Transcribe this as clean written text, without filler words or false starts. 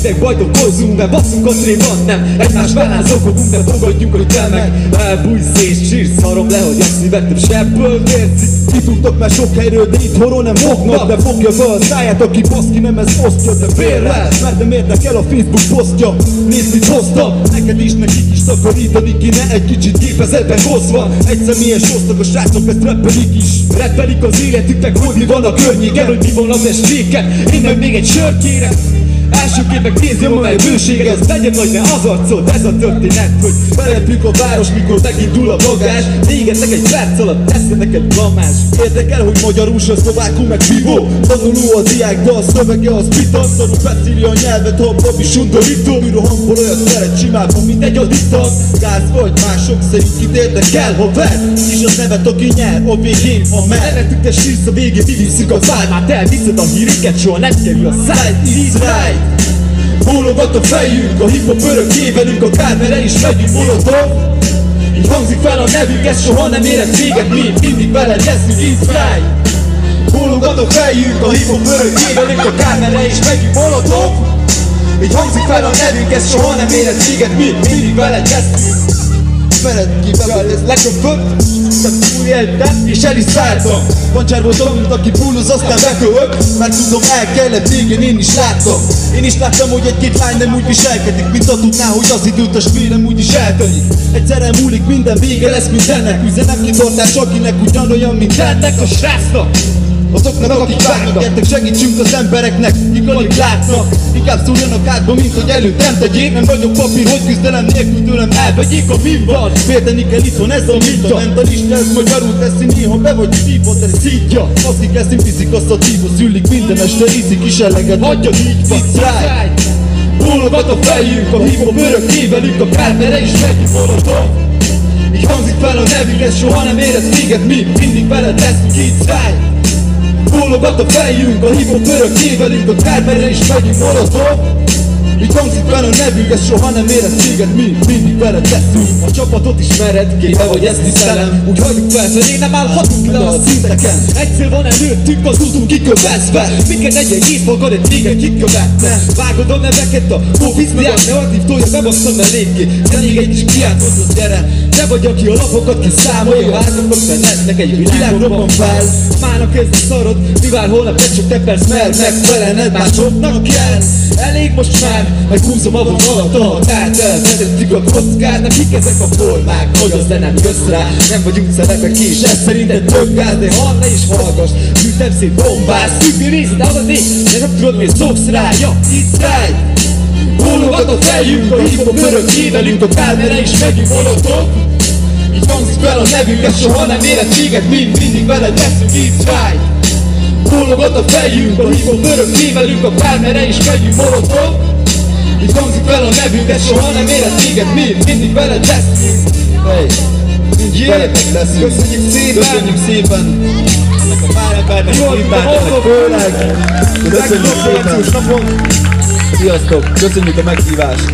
hideg bajtok hozzunk, mert basszunk a tréban, nem egymás vállán zokogunk, de fogadjuk, hogy te meg elbújsz és sírsz, szarom le, hogy a szívettem sebből vérzik. Kitudtok már sok helyről, de itthonról nem fognak. De fogja be a száját, aki baszki nem ez osztja. De félre, mert nem érdekel a Facebook posztja. Nézd, mit hoztam, neked is, nekik is takarítani kéne egy kicsit gépezetben hozva. Egyszemélyes osztag a srácok, ezt rappelik is. Rappelik az életüknek, hogy mi van a környéken, hogy mi van az estéken. Én meg még egy sört kérek. Elsőként meg nézzem a meg bőséget, az legyen nagy, ne az arcod, ez a történet, hogy belépünk a város, mikor megindul a bagás. égetnek egy perc alatt, teszem neked blamás. Érdekel, hogy magyarul se szlovákul meg vívó. Tanuló a diák, de a szövege az bitanszorú. Beszéli a nyelvet, ha babi sundorító. Mirohamból olyat szeret csimálva, mint egy adittan. Gáz vagy mások szerint kit érdekel, ha ver. És az nevet, aki nyer, a végén a mer. Elretük te sírsz, a végén kivisszük a fájt. Már te elviszed a híreket, soha nem kerül a száj. It's right. Bólogat a fejünk, a hip-hop örökké velünk, a kármere is megyünk molotov. Így hangzik fel a nevünk, ez soha nem érett véget, mi mindig veled leszünk, it's right. Bólogat a fejünk, a hip-hop örökké velünk, a kármere is megyünk molotov. Így hangzik fel a nevünk, ez soha nem érett véget, mi mindig veled leszünk. Veled kivel, ez leköpött, csak túléltem és el is szálltam. Pancsár voltam, mint aki búloz, aztán bekölök. Már tudom, el kellett végén, én is láttam. Én is láttam, hogy egy-két lány nem úgy viselkedik, mint ha tudná, hogy az időt a spérem úgy is eltelik. Egyszerre múlik minden, vége lesz mindennek. Üzenem kitartás, akinek ugyanolyan, mint ennek a srácnak. Azoknak, akik várnak, gyertek segítsünk az embereknek, míg alig látnak. Inkább szóljanak átba, mint hogy előtt nem tegyék. Nem vagyok papír, hogy küzdelem nélkül tőlem elvegyék a min van. Félteni kell itthon, ez a minta. Mentalista, ez magyarul teszi, néha be vagy szívva, de szítja. Akik eszünk viszik azt a tívó, szülik minden este, iszik is eleget. Hagyja így van, száj. Bólogat a fejünk, a hip-hop örökké velünk, a kármere is megyünk molotov. Így hangzik fel a nevünk, ez soha nem érett véget, mi mindig veled leszünk, így száj. Bólogat a fejünk, a hip-hop örökké velünk, a kármere is megyünk molotov. Így hangzik fel a nevünk, ez soha nem érett véget, mi mindig veled leszünk. A csapatot ismered, képe vagy ezt tisztelem. Úgy hagyjuk fel, hogy nem állhatunk le a szinteken. Egyszer van előttünk az útunk kikövezve. Minket egy egész magad egy téged kikövetne. Vágod a neveket, a pofiszmiát, ne addig tolja, bebasszam eléggé. Zenék egy kis kiáltozott, gyere. Te vagy, aki a lapokat kiszámolja, várnak bennednek egy világ robban fel. Mának ez a szarod, mi vár holnap, te csak te perc, mert megfelelned másoknak kell. Elég most már, meghúzom a vonalat, a határt, elvezettük a kockát. Nekik ezek a formák, hogy az le nem jössz rá. Nem vagyunk szerepek és ez szerinted több gáz, de ha ne is hallgass, gyűjtem szét bombász. Függő részed az az ég, de nem tudod miért szoksz rá, ja, it's right. Bólogat a fejünk, a hip-hop örökké velünk, a kármere is megyünk molotov. Így hangzik fel a nevünk, ez soha nem érett véget, mindig veled leszünk, it's right. Bólogat a fejünk, a hip-hop örökké velünk, a kármere is megyünk molotov. Így hangzik fel a nevünk, ez soha nem érett véget, mindig veled leszünk. Hey, mindig veletek leszünk. Köszönjük szépen! Köszönjük szépen! Ennek a párembernek, a Flipárnak főleg! Köszönjük szépen! Sziasztok! Köszönjük a meghívást!